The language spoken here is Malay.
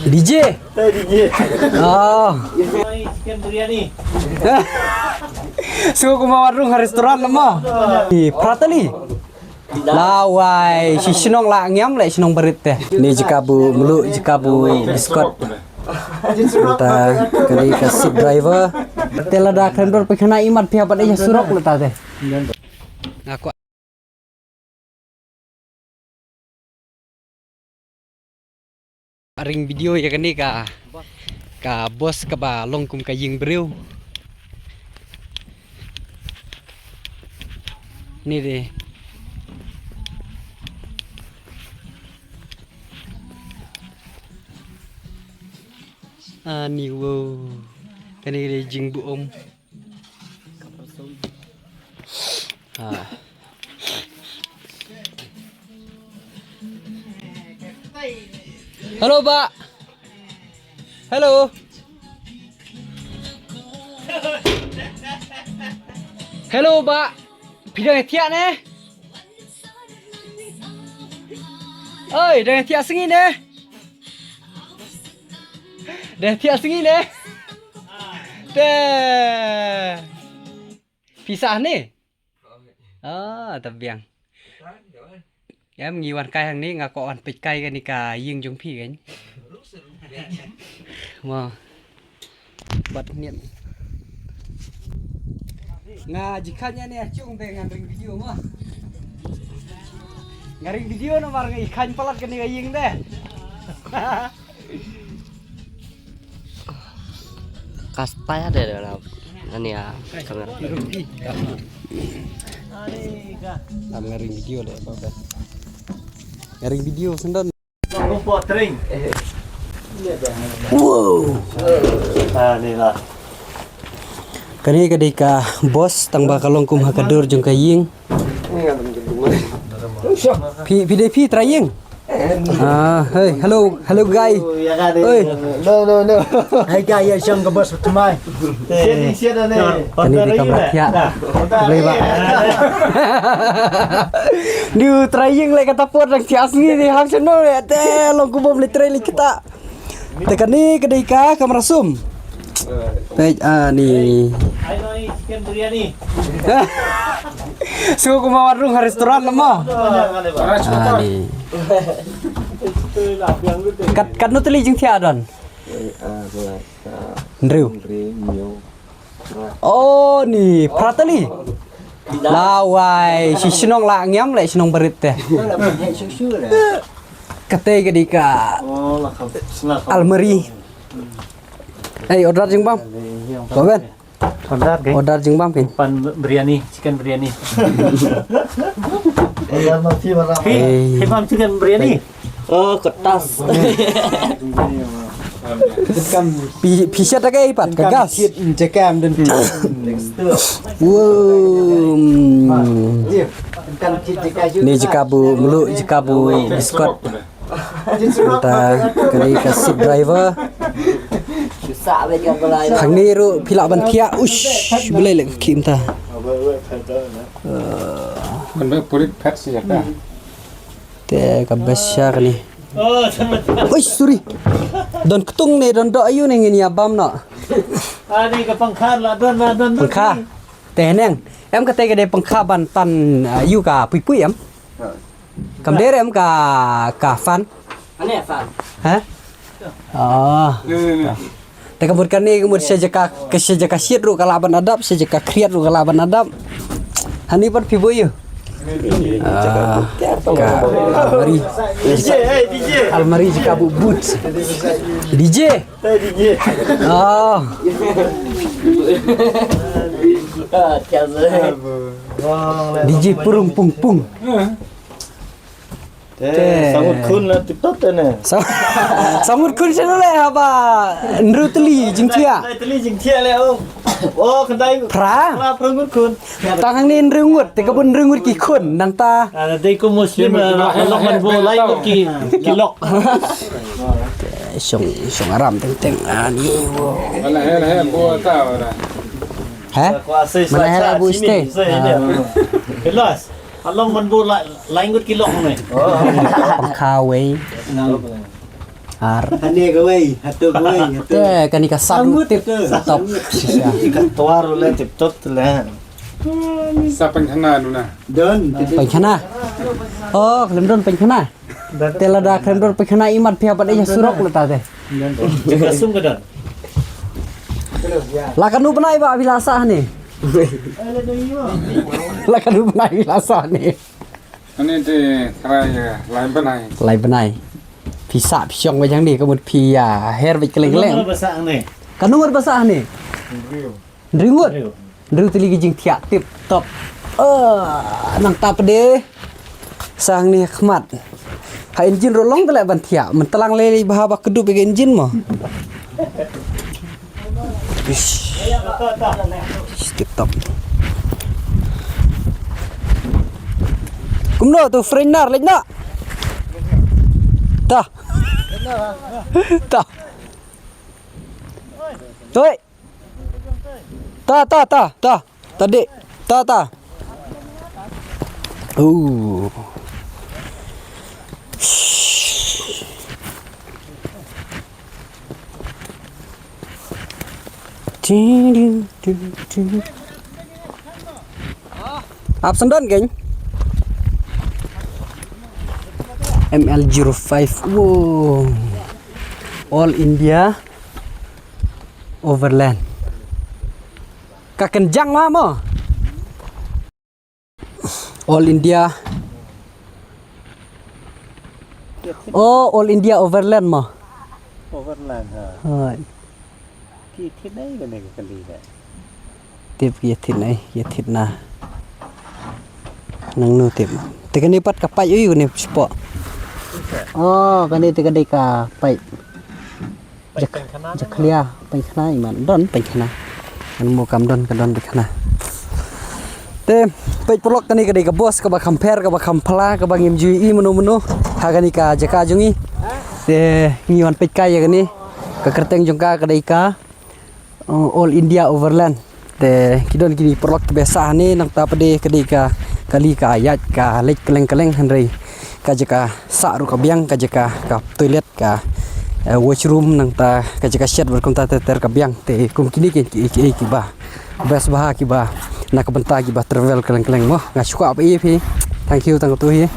DJ. DJ. Oh. Chicken biryani. So kumawarung restoran lemah. Di Pratali. Lawai si senong la ngiam le senong berit teh. Ni jikabu meluk jikabu biskot. Kita kali kasih driver. Tela dah kendor pekena imat pihak pada surok letak teh. Aku ring video ya kan ni ka bos ka ba longkum ka ying breu. Ni deh. Ni wow. Kan ni jing bu om. Halo, Pak. Halo. Halo, Pak. Bidang tiak ne? Oi, dah tiak sengi ne? Dah tiak sengi ne? Teh. Pisah ni? Tabiang. Em ngiwan kai hàng ní ngà có ăn bịch cay cái ní cả riêng trong phi cái mà bật niệm ngà chỉ khăn nha nè chung về ngàn ring video mà ngà ring video nó vào cái khăn palat cái ní cái riêng đấy Kaspai ada dalam ini ya kamera. Làm ngaring video đấy bao giờ ngaring video sendon Lupa tering. wow Ni lah. kani kadika bos tang bakal longkum hakadur jung kaying PDP trying hey hello guy oi No. Hey guy, ya siang ke bos temai. Siapa ni? kani di kamar ya boleh pak New trying le kata pot yang si asli ni hang seno le te longkum bom le try kita tekan ni kadika kamera zoom baik ni Ayo ni chicken biryani. So kumawarung restoran lemah ni kat nu teli jing tiadon Ndriu oh ni Pratali lawai si senong la ngiam le senong berit teh kate kadika Oh, lah. Almeri order jeng bang Boben Order ke? order jeng bang pin Pan biryani, chicken biryani. Eh. Hey, mam chicken biryani. Oh kertas. Pisah tak kaya ipat kagas Cekam dan wow ni jikabu meluk jikabu biskot kita kali kasih driver Susah baca belai. hang ni ru pilak bantia ush boleh lek kim ta Kan baik purit pet sih ya kan. te kabasya ni Oh, cepat. oi sorry don ketung ni don do ayu ni ngini abam no Ni ke pangkar lah, don. pengkha teh neng em kata ke de pengkha bantan ayu ka pui pui em kam der em ka fan Aneh Fan. hah oh te kabutkan ni kemud sejaka siat ru kalaban adab sejaka kriat ru kalaban adab hani pan pibo yu almari DJ. almari jika bu boots DJ DJ. oh Tiada. DJ purung pung pung Sangat kun lah TikTok tu ni. samut kun channel le apa nrutli jingtia Teli jing tia le oh. Oh, kedai. pra Perungut kun. tang ni nrungut te kabun nrungut ki kun nang ta Nanti ku Muslim lok man bo lain kilok. song aram teng ni wo Alah, buat tahu dah. ha mana hela bu stay Kelas. Along man bo lain kilok ni. pangkha we Ar. Ane gawai, hatu gawai, hatu. Te kani ka sabu tip top. Ikan tua rule tip top lah. Sa penghana nu na. Don. ไปขนาอ๋อเคลมดนไปขนาเตลดาเคลมดนไปขนาอีมัดเพียบได้จะสุรกละตาเต Jaga sum ke don. La kanu benai ba bilasa ni. La kanu benai bilasa ni. อันนี้ที่ใครลายเป็นไง Lai benai. Pisa pisong ba jang ni kemud pia hair bi keleng-keleng. Besar ni. Kanu ber basah ni. Ringut. Riu tili gijing tiak tip top. Nang ta pede. Sang ni khmat. Ha engine rolong tele ban tiak, men telang le bah ba kedu be engine mo. Tip top. Kumno tu frenar lek nak. Ta. Ta. Toi. Ta. Tadi. Ta. Áp sân đơn kình ML05. Wow. All India Overland. Các kencang mah mo. All India. Oh, All India Overland mo. Overland ha. Rồi. Ki thit đấy cái này cái gì đấy. Tiếp kia thịt này, kia thịt na. Nang nu tiếp. Tekan ni pat kapai ui ni spot. Oh, kan ni tekan ni ka pai. Jak clear, pai khana iman don pai khana. Kan mo kam don ka don pai khana. Te pai polok kan ni ka dei ka bos ka ba compare ka ba kampla ka ba ngim jui menu ha kan ni ka jaka jungi. Te ngiwan pai kai ya kan ni. Ka kerteng jongka ka dei ka All India Overland. Te kidon kini perlok kebiasaan ni nang ta pede kedika kali ka ayat ka lek keleng-keleng henry ka jaka sa ru ka biang ka jaka ka toilet ka washroom nang ta ka jaka shed ber konta ter ka biang te kum kini ki ba best bah ki ba nak benta ki ba travel keleng-keleng mo nga suka apa thank you tang tu hi